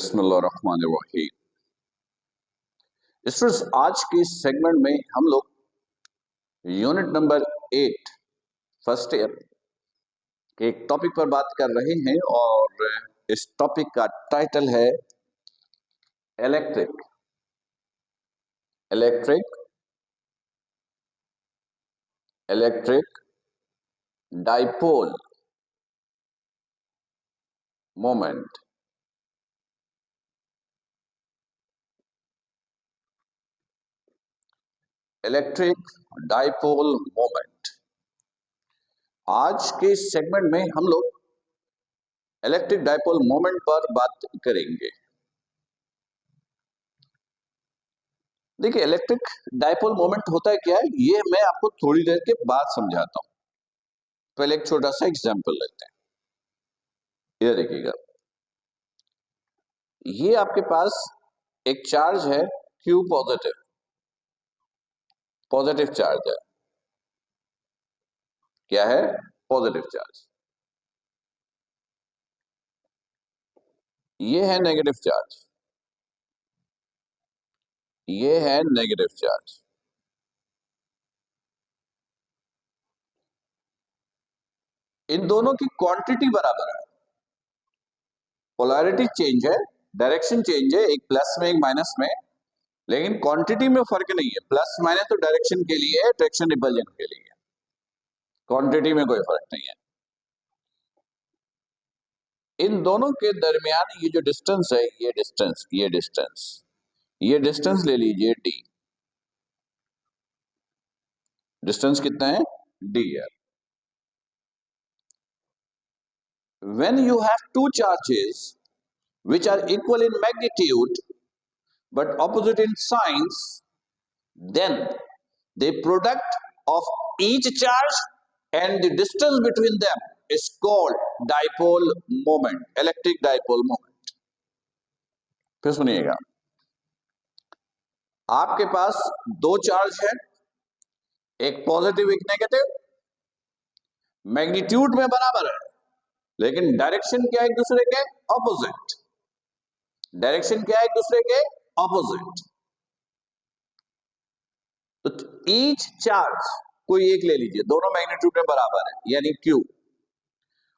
बिस्मिल्लाहिर्रहमानिर्रहीम। स्टूडेंट्स, आज के सेगमेंट में हम लोग यूनिट नंबर 8 फर्स्ट ईयर के एक टॉपिक पर बात कर रहे हैं और इस टॉपिक का टाइटल है electric electric electric dipole moment. Electric dipole moment. आज के सेगमेंट में हम लोग इलेक्ट्रिक डाइपोल मोमेंट पर बात करेंगे। देखिए, इलेक्ट्रिक डाइपोल मोमेंट होता है क्या है, ये मैं आपको थोड़ी देर के बाद समझाता हूं। पहले एक छोटा सा एग्जांपल लेते हैं। ये देखिएगा, ये आपके पास एक चार्ज है Q पॉजिटिव चार्ज है। क्या है? Positive charge. ये है नेगेटिव चार्ज, ये है नेगेटिव चार्ज। इन दोनों की क्वांटिटी बराबर है, पोलैरिटी चेंज है, डायरेक्शन चेंज है, एक प्लस में एक माइनस में, लेकिन क्वांटिटी में फर्क नहीं है। प्लस माइनस तो डायरेक्शन के लिए है, ट्रैक्शन रिपल्जन के लिए, क्वांटिटी में कोई फर्क नहीं है। इन दोनों के दरमियान ये जो डिस्टेंस है, ये डिस्टेंस ले लीजिए d। डिस्टेंस कितना है? d है। When you have two charges which are equal in magnitude but opposite in signs, then the product of each charge and the distance between them is called dipole moment, electric dipole moment। फिर सुनिएगा, आपके पास दो charge है, एक positive एक negative, magnitude में बराबर है, लेकिन डायरेक्शन क्या है एक दूसरे के ऑपोजिट। डायरेक्शन क्या है एक दूसरे के ऑपोजिट। तो ईच चार्ज कोई एक ले लीजिए, दोनों मैग्नीट्यूड में बराबर है यानी Q,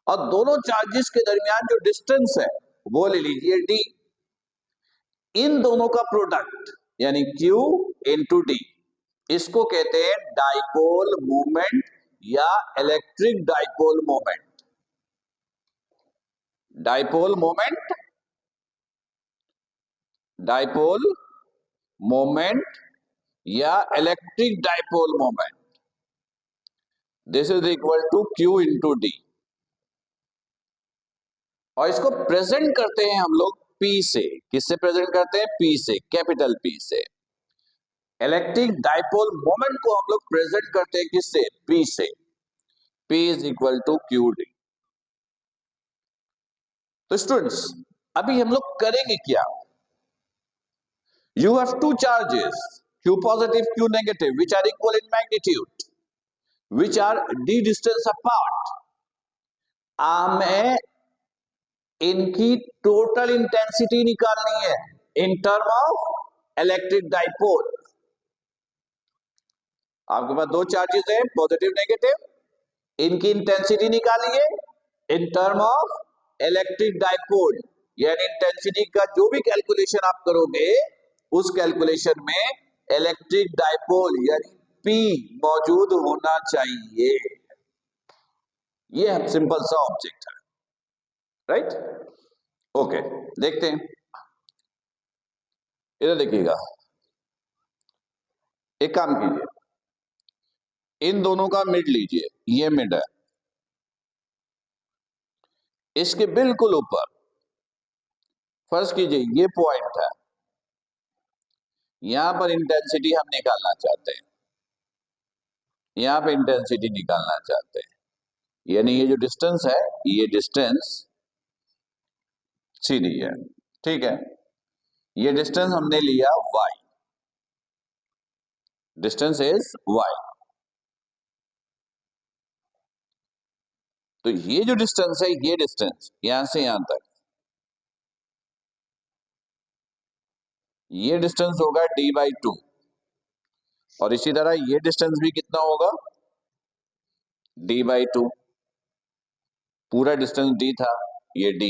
और दोनों चार्जेस के दरमियान जो डिस्टेंस है वो ले लीजिए d। इन दोनों का प्रोडक्ट यानी Q इंटू d, इसको कहते हैं डाइपोल मोमेंट या electric dipole moment. Dipole moment, dipole moment या electric dipole moment, this is equal to Q into d। और इसको प्रेजेंट करते हैं हम लोग P से। किससे प्रेजेंट करते हैं? P से, कैपिटल P से। इलेक्ट्रिक डाइपोल मोमेंट को हम लोग प्रेजेंट करते हैं किससे? P से। P is equal to Q d। तो स्टूडेंट्स, अभी हम लोग करेंगे क्या? You have two charges, Q positive, Q negative, which are equal in magnitude, which are d distance apart। हमें इनकी टोटल इंटेंसिटी निकालनी है in term of electric dipole. आपके पास दो चार्जेस हैं, पॉजिटिव नेगेटिव, इनकी इंटेंसिटी निकालिए in term of electric dipole. यानी इंटेंसिटी का जो भी कैलकुलेशन आप करोगे, उस कैलकुलेशन में इलेक्ट्रिक डाइपोल यानी P मौजूद होना चाहिए। यह सिंपल सा ऑब्जेक्ट है, राइट? ओके, देखते हैं। इधर देखिएगा, एक काम कीजिए, इन दोनों का मिड लीजिए, ये मिड है, इसके बिल्कुल ऊपर फर्ज कीजिए ये पॉइंट है, यहां पर इंटेंसिटी हम निकालना चाहते हैं, यहां पर इंटेंसिटी निकालना चाहते हैं। यानी ये जो डिस्टेंस है, ये डिस्टेंस सीधी है, ठीक है? ये डिस्टेंस हमने लिया y, डिस्टेंस इज y। तो ये जो डिस्टेंस है, ये डिस्टेंस यहां से यहां तक, ये डिस्टेंस होगा d/2 और इसी तरह ये डिस्टेंस भी कितना होगा d/2। पूरा डिस्टेंस d था, ये d।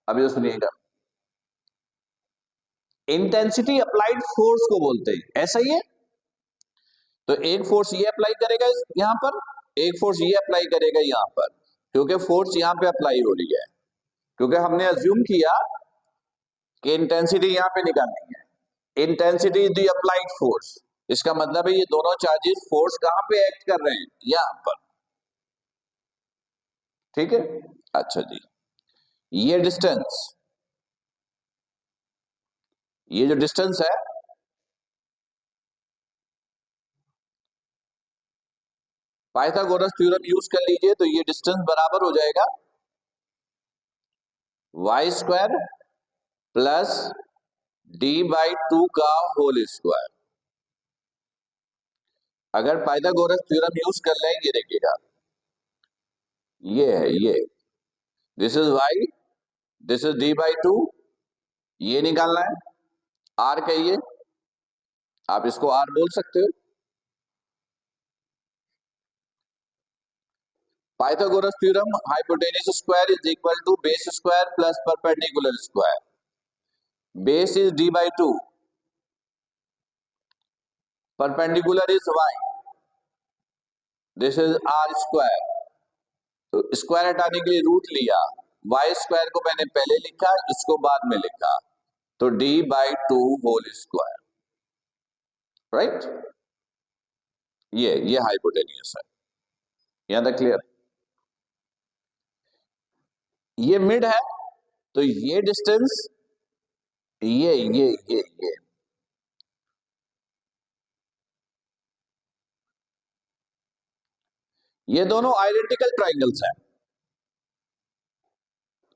अभी तो सुनिएगा, इंटेंसिटी अप्लाइड फोर्स को बोलते हैं, ऐसा ही है। तो एक फोर्स ये अप्लाई करेगा यहां पर, एक फोर्स ये अप्लाई करेगा यहां पर, क्योंकि फोर्स यहां पे अप्लाई हो रही है, क्योंकि हमने अज्यूम किया कि इंटेंसिटी यहां पे निकालनी है। Intensity is the applied force, इसका मतलब है ये दोनों चार्जेस फोर्स कहां पे एक्ट कर रहे हैं, यहां पर। ठीक है, अच्छा जी, ये डिस्टेंस, ये जो डिस्टेंस है, पाइथागोरस थ्योरम यूज कर लीजिए, तो ये डिस्टेंस बराबर हो जाएगा y² प्लस d/2 का होल स्क्वायर। अगर पाइथागोरस थ्योरम यूज कर लें, ये देखिएगा, ये है ये, this is y, this is d/2, ये निकालना है, r कहिए, आप इसको r बोल सकते हो। Pythagoras theorem, hypotenuse square is equal to base square plus perpendicular square. Base is d/2, perpendicular is y, this is r square. तो स्क्वायर हटाने के लिए रूट लिया, y² को मैंने पहले लिखा, इसको बाद में लिखा, तो d/2 होल स्क्वायर, राइट। ये हाइपोटेन्यूज है, यहां तक क्लियर। ये मिड है, तो ये डिस्टेंस, ये ये दोनों आइडेंटिकल ट्राइंगल्स हैं,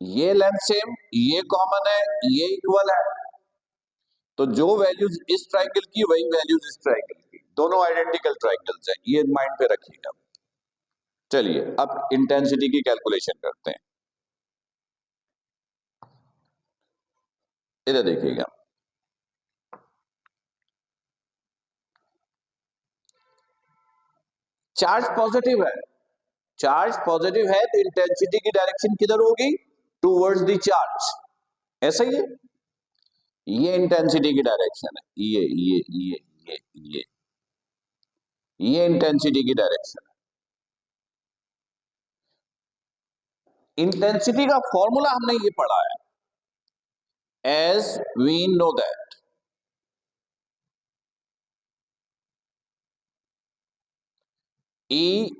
ये लेंथ सेम, ये कॉमन है, ये इक्वल है, तो जो वैल्यूज इस ट्राइंगल की वही वैल्यूज इस ट्राइंगल की, दोनों आइडेंटिकल ट्राइंगल्स हैं, ये माइंड पे रखिएगा। चलिए अब इंटेंसिटी की कैलकुलेशन करते हैं, इधर देखिएगा। चार्ज पॉजिटिव है, चार्ज पॉजिटिव है, तो इंटेंसिटी की डायरेक्शन किधर होगी, टूवर्ड्स द चार्ज, ऐसा ही है। ये इंटेंसिटी की डायरेक्शन है, ये इंटेंसिटी की डायरेक्शन है। इंटेंसिटी का फॉर्मूला हमने ये पढ़ा है, as we know that E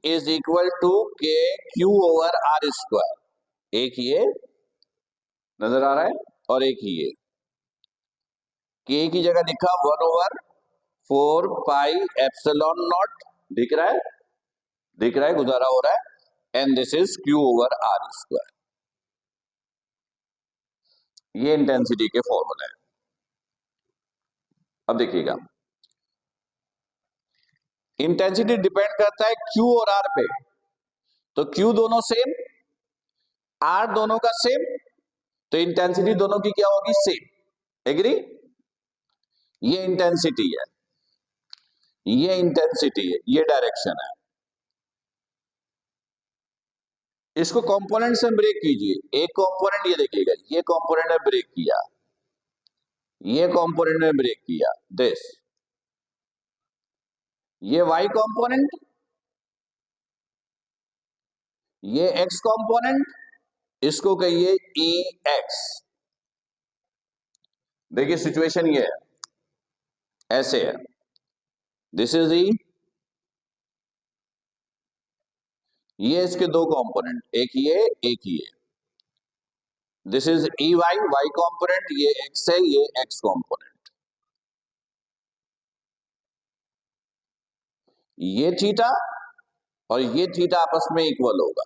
is equal to K Q over R square. एक ये नजर आ रहा है और एक ये, के की जगह लिखा 1/4 पाई एप्सिलॉन नॉट, दिख रहा है, दिख रहा है, गुजारा हो रहा है, and this is Q over R square. ये इंटेंसिटी के फॉर्मूले हैं। अब देखिएगा, इंटेंसिटी डिपेंड करता है क्यू और आर पे, तो क्यू दोनों सेम, आर दोनों का सेम, तो इंटेंसिटी दोनों की क्या होगी, सेम। एग्री, ये इंटेंसिटी है, ये इंटेंसिटी है, ये डायरेक्शन है। इसको कंपोनेंट से ब्रेक कीजिए, एक कंपोनेंट ये देखिएगा, ये कंपोनेंट ने ब्रेक किया, ये कंपोनेंट ने ब्रेक किया, दिस, ये y कंपोनेंट, ये x कंपोनेंट, इसको कहिए EX। देखिए सिचुएशन ये है, ऐसे है, दिस इज E, ये इसके दो कंपोनेंट, एक ये, this is EY, y component, ये x है, ये x कंपोनेंट, ये थीटा और ये थीटा आपस में इक्वल होगा,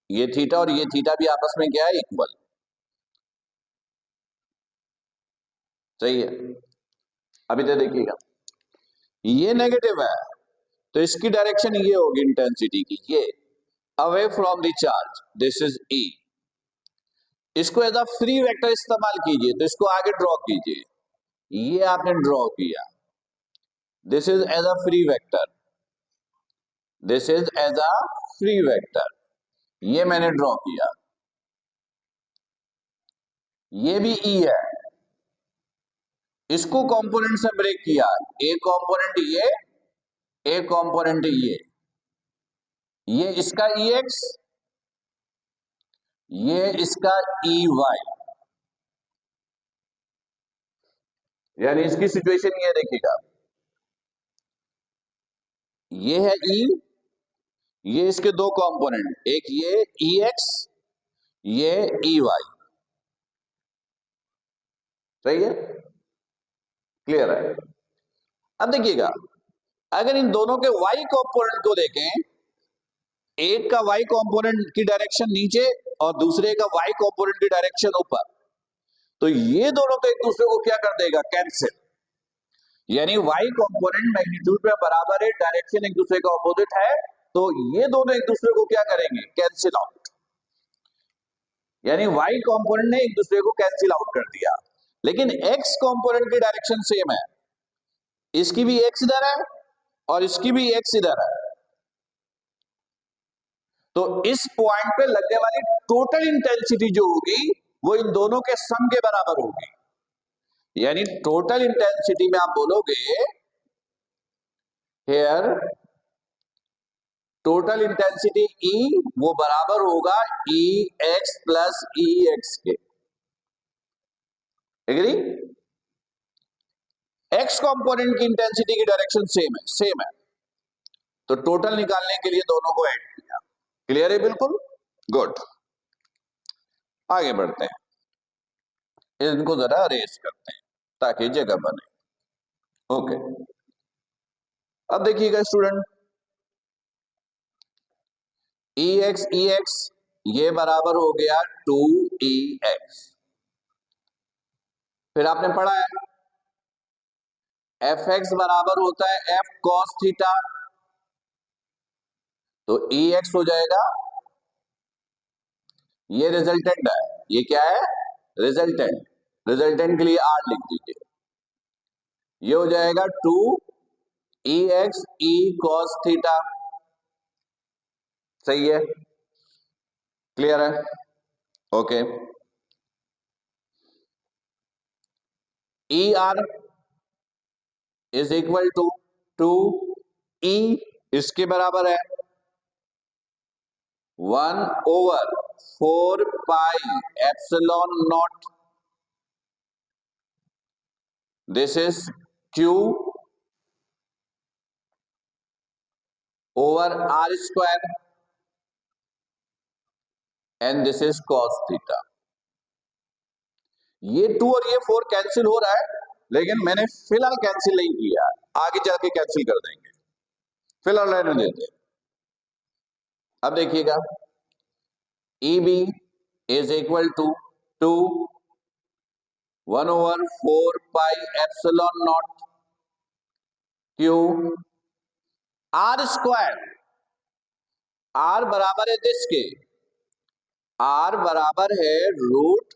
ये थीटा और ये थीटा भी आपस में क्या है, इक्वल, सही है। अभी तो देखिएगा, ये नेगेटिव है, तो इसकी डायरेक्शन ये होगी इंटेंसिटी की, ये away from the charge, this is E, इसको एज अ फ्री वेक्टर इस्तेमाल कीजिए, तो इसको आगे ड्रॉ कीजिए। ये आपने ड्रॉ किया, this is as a free vector, this is as a free vector, ये मैंने ड्रॉ किया। ये भी ई है, इसको कंपोनेंट से ब्रेक किया, ए कंपोनेंट ये, ए कंपोनेंट ये इसका ई एक्स, ये इसका ई वाई, यानी इसकी सिचुएशन ये देखिएगा, ये है ई, ये इसके दो कंपोनेंट, एक ये ई एक्स, ये ई वाई, सही है, क्लियर है। अब देखिएगा, अगर इन दोनों के वाई कंपोनेंट को देखें, एक का वाई कंपोनेंट की डायरेक्शन नीचे और दूसरे का वाई कंपोनेंट की डायरेक्शन ऊपर, तो ये दोनों तो एक दूसरे को क्या कर देगा, कैंसिल, यानी वाई कंपोनेंट मैग्नीट्यूड में बराबर है, डायरेक्शन एक दूसरे का ऑपोजिट है, तो ये दोनों एक दूसरे को क्या करेंगे, कैंसिल आउट, यानी वाई कंपोनेंट ने एक दूसरे को कैंसिल आउट कर दिया। लेकिन एक्स कंपोनेंट की डायरेक्शन सेम है, इसकी भी एक्स इधर है और इसकी भी एक्स इधर है, तो इस पॉइंट पे लगने वाली टोटल इंटेंसिटी जो होगी वो इन दोनों के सम के बराबर होगी, यानी टोटल इंटेंसिटी में आप बोलोगे हेयर टोटल इंटेंसिटी ई वो बराबर होगा ई एक्स प्लस ई एक्स के, एग्री। एक्स कंपोनेंट की इंटेंसिटी की डायरेक्शन सेम है, तो टोटल निकालने के लिए दोनों को ऐड किया, क्लियर है, बिल्कुल गुड। आगे बढ़ते हैं, इनको जरा अरेंज करते हैं ताकि जगह बने, ओके। अब देखिएगा स्टूडेंट, ई एक्स ये बराबर हो गया 2EX, फिर आपने पढ़ा है एफ एक्स बराबर होता है एफ कॉस थीटा, तो EX हो जाएगा, ये रिजल्टेंट है, ये क्या है, रिजल्टेंट, रिजल्टेंट के लिए R लिख दीजिए, ये हो जाएगा 2EX E कॉस थीटा, सही है, क्लियर है, okay. ER is equal to 2E, इसके बराबर है 1/4 pi epsilon naught, this is Q over R square and this is cos theta. ये 2 और ये 4 कैंसिल हो रहा है, लेकिन मैंने फिलहाल कैंसिल नहीं किया, आगे जाके कैंसिल कर देंगे, फिलहाल रहने देते। अब देखिएगा, EB is equal to 1/4 pi epsilon naught Q R square, R बराबर है किसके, R बराबर है root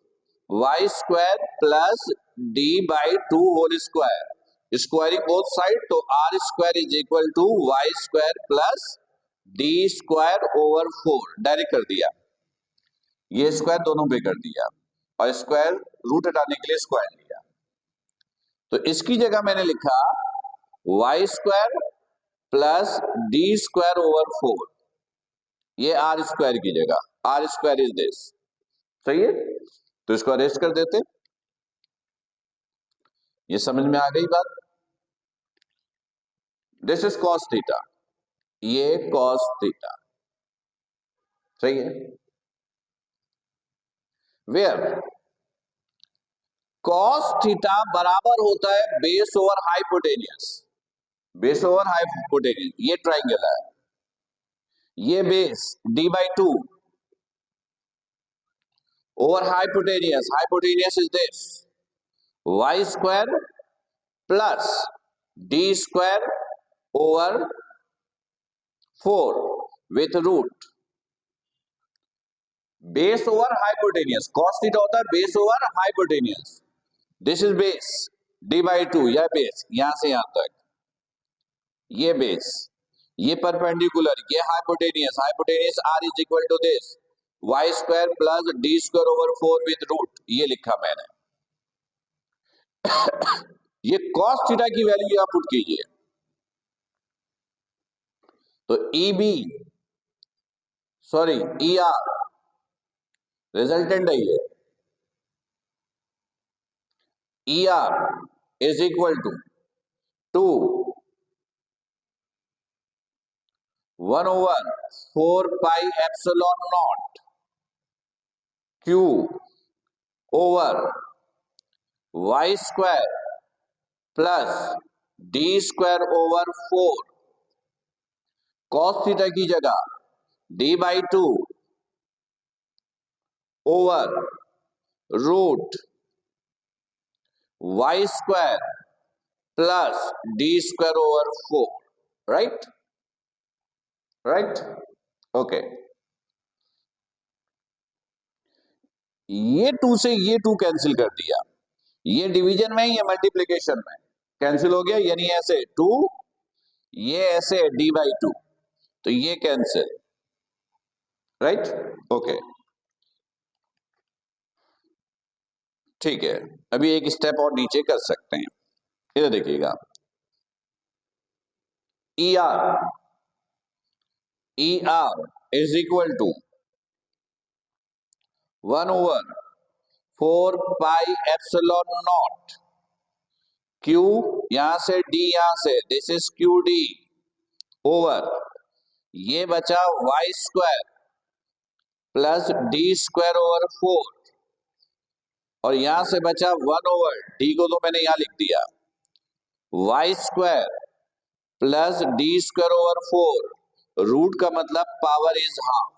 y square plus d by 2 whole square, squaring both side, तो R square is equal to y square plus d square over 4, direct कर दिया, ये square दोनों पे कर दिया और स्क्वायर रूट हटाने के लिए स्क्वायर लिया, तो इसकी जगह मैंने लिखा y square plus d square over 4, ये R स्क्वायर की जगह, R स्क्वायर इज दिस, सही है, तो इसको अरेस्ट कर देते, ये समझ में आ गई बात, दिस इज कॉस थीटा, ये कॉस थीटा, सही है, वेयर कॉस थीटा बराबर होता है base over hypotenuse, base over hypotenuse, ये ट्राइंगल है, ये base d/2 over hypotenuse, hypotenuse is this y square plus d square over 4 with root, base over hypotenuse, cos theta होता है base over hypotenuse. This is base d by two, यह base यहां से यहां तक, ये बेस, ये perpendicular, ये hypotenuse, hypotenuse R is equal to this y square plus d square over 4 with root, ये लिखा मैंने। ये कॉस थीटा की वैल्यू आप पुट कीजिए, तो E B sorry E R resultant है ये, E R is equal to 1 over 4 pi epsilon naught q over y square plus d square over 4, cos theta की जगह d by two over root y square plus d square over 4, right right okay. ये to से ये to cancel कर दिया, ये division में, ये मल्टीप्लीकेशन में कैंसिल हो गया, यानी ऐसे टू, ये ऐसे डी बाई टू, तो ये कैंसिल, राइट ओके ठीक है। अभी एक स्टेप और नीचे कर सकते हैं, इधर देखिएगा, E R is equal to 1 over 4 pi epsilon naught q, यहां से डी, यहां से this is q d over, ये बचा y square plus d square over 4, और यहां से बचा 1 ओवर, डी को तो मैंने यहां लिख दिया, y square plus d square over 4, root का मतलब पावर इज हाफ,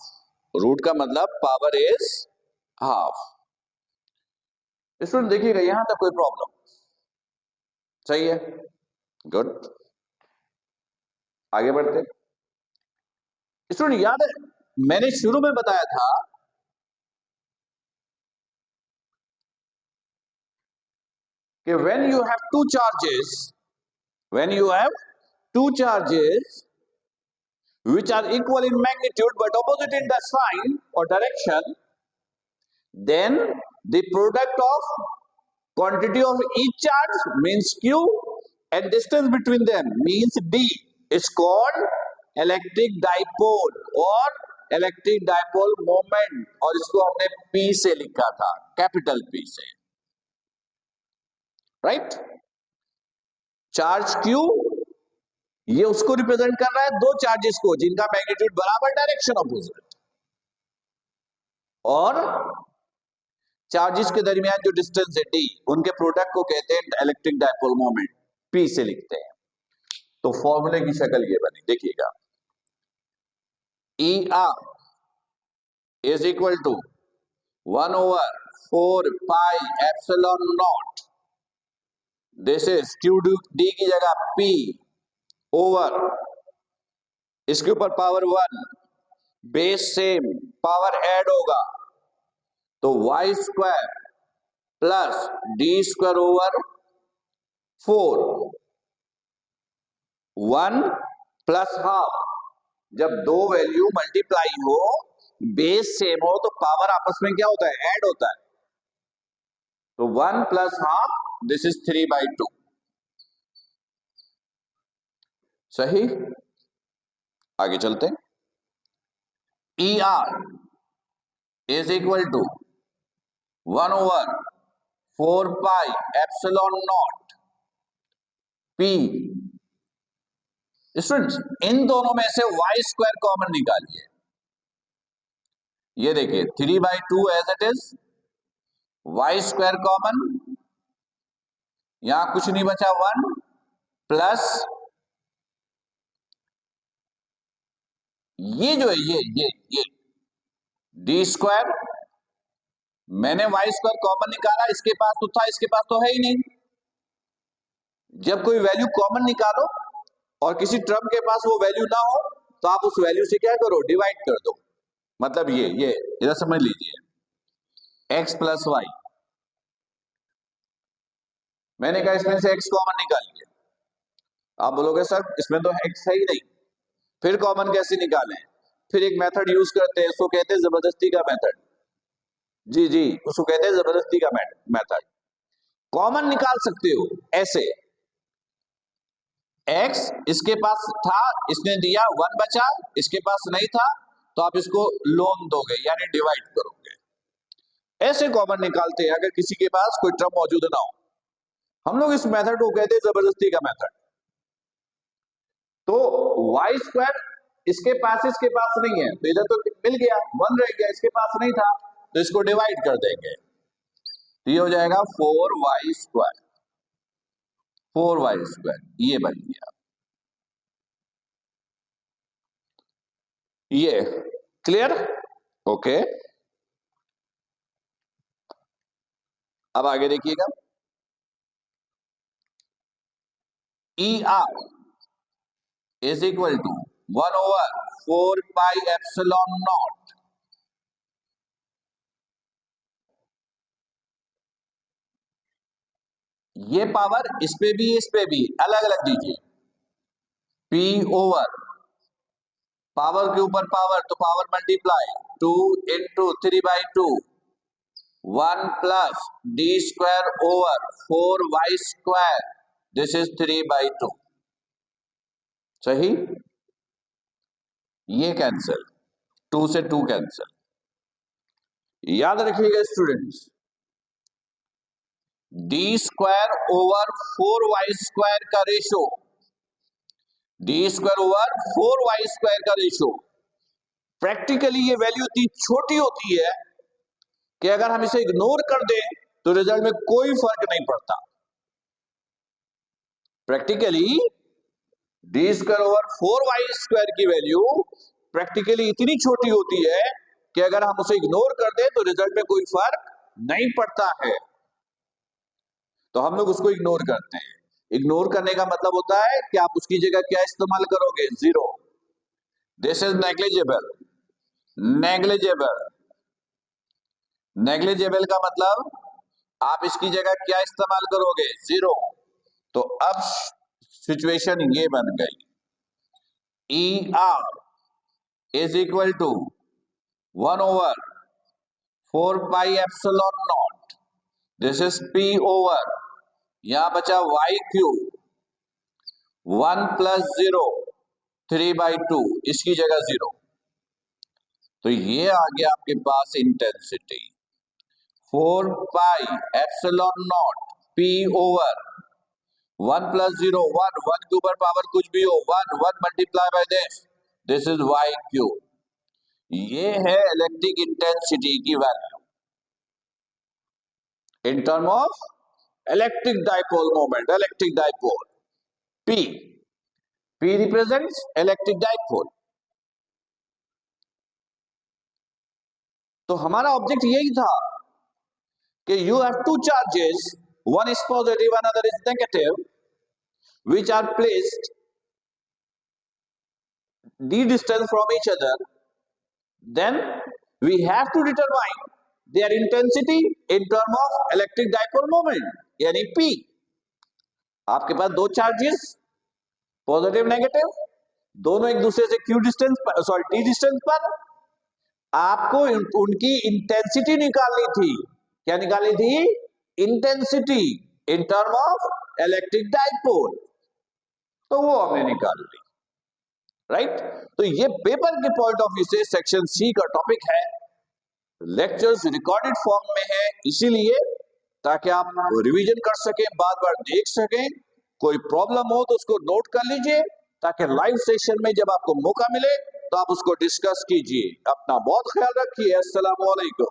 रूट का मतलब पावर इज हाफ। स्टूडेंट देखिएगा यहां तक कोई प्रॉब्लम सही है, गुड, आगे बढ़ते। स्टूडेंट याद है मैंने शुरू में बताया था कि when you have two charges which are equal in magnitude but opposite in the sign or direction, then the product of quantity of each charge means q and distance between them means d is called electric dipole or electric dipole moment, और इसको हमने p से लिखा था, capital P से, right charge q ये उसको represent कर रहा है, दो चार्जेस को जिनका मैग्नीट्यूड बराबर, डायरेक्शन अपोजिट, और चार्जेस के दरमियान जो डिस्टेंस है d, उनके प्रोडक्ट को कहते हैं इलेक्ट्रिक डायपोल मोमेंट, p से लिखते हैं। तो फॉर्मूले की शक्ल ये बनी, देखिएगा, E R is equal to 1 over 4 pi epsilon naught, this is q d की जगह p ओवर, इसके ऊपर power 1, base same, power add होगा, तो y square plus d square over 4, 1 plus half, जब दो वैल्यू मल्टीप्लाई हो, बेस सेम हो, तो पावर आपस में क्या होता है, ऐड होता है, तो 1 प्लस हाफ, दिस इज 3/2, सही। आगे चलते, E R is equal to 1 over 4 pi epsilon naught p. Students इन दोनों में से वाई स्क्वायर कॉमन निकालिए, ये देखिए 3/2 as it is, y square common, यहां कुछ नहीं बचा, 1 प्लस ये जो है ये डी स्क्वायर, मैंने वाई स्क्वायर कॉमन निकाला, इसके पास तो था, इसके पास तो है ही नहीं। जब कोई वैल्यू कॉमन निकालो और किसी टर्म के पास वो वैल्यू ना हो, तो आप उस वैल्यू से क्या करो, डिवाइड कर दो, मतलब ये इधर समझ लीजिए, x प्लस वाई, मैंने कहा इसमें से x कॉमन निकालिए। आप बोलोगे सर इसमें तो x है ही नहीं, फिर कॉमन कैसे निकालें? फिर एक मेथड यूज करते हैं, उसको कहते हैं जबरदस्ती का मेथड। जी जी, उसको कहते हैं जबरदस्ती का मेथड। कॉमन निकाल सकते हो ऐसे, x इसके पास था, इसने दिया, 1 बचा, इसके पास नहीं था, तो आप इसको लोन दोगे यानी डिवाइड करोगे। ऐसे कॉमन निकालते हैं अगर किसी के पास कोई टर्म मौजूद ना हो। हम लोग इस मेथड को कहते हैं जबरदस्ती का मेथड। तो वाई स्क्वायर इसके पास नहीं है, तो इधर तो मिल गया, 1 रह गया, इसके पास नहीं था, तो इसको डिवाइड कर देंगे, तो ये हो जाएगा 4y स्क्वायर, 4y स्क्वायर, ये बन गया। ये क्लियर? ओके, अब आगे देखिएगा, ER is equal to 1/4 pi epsilon naught. ये पावर इस पे भी अलग अलग दीजिए, P ओवर पावर के ऊपर पावर, तो power multiply 2 into 3/2, 1 plus d square over 4y square, this is 3/2। सही, ये कैंसिल, 2 से 2 कैंसिल। याद रखिएगा students, d square over 4y square का ratio, d square over 4y square का रेशो, प्रैक्टिकली ये वैल्यू इतनी छोटी होती है कि अगर हम इसे इग्नोर कर दें तो रिजल्ट में कोई फर्क नहीं पड़ता। Practically D square over 4y square की वैल्यू प्रैक्टिकली इतनी छोटी होती है कि अगर हम उसे इग्नोर कर दें तो रिजल्ट में कोई फर्क नहीं पड़ता है, तो हम लोग उसको इग्नोर करते हैं। इग्नोर करने का मतलब होता है कि आप उसकी जगह क्या इस्तेमाल करोगे? 0। This is negligible. Negligible, negligible का मतलब आप इसकी जगह क्या इस्तेमाल करोगे? 0। तो अब सिचुएशन ये बन गई, ER is equal to 1/4 pi epsilon naught, this is P over, यहां बचा y क्यूब, 1 प्लस 0 3/2, इसकी जगह 0, तो ये आ गया आपके पास intensity 4 pi epsilon naught P over 1 plus 0 1, 1 के ऊपर पावर कुछ भी हो, 1 1 multiply by this is y cube. ये है इलेक्ट्रिक इंटेंसिटी की value in term of electric dipole moment, electric dipole. P represents electric dipole. तो हमारा ऑब्जेक्ट यही था कि you have two charges, one is positive, another is negative, which are placed d distance from each other. Then we have to determine their intensity in term of electric dipole moment, यानी P। आपके पास दो charges positive negative, दोनों एक दूसरे से q distance पर, sorry d distance पर, आपको उनकी इंटेंसिटी निकालनी थी। क्या निकालनी थी? Intensity in term of electric dipole, तो वो हमने निकाल ली, राइट। तो ये पेपर के पॉइंट ऑफ व्यू से सेक्शन सी का टॉपिक है। लेक्चर्स रिकॉर्डेड फॉर्म में है, इसीलिए ताकि आप रिवीजन कर सकें, बार बार देख सकें। कोई प्रॉब्लम हो तो उसको नोट कर लीजिए, ताकि लाइव सेशन में जब आपको मौका मिले तो आप उसको डिस्कस कीजिए। अपना बहुत ख्याल रखिए। अस्सलाम वालेकुम।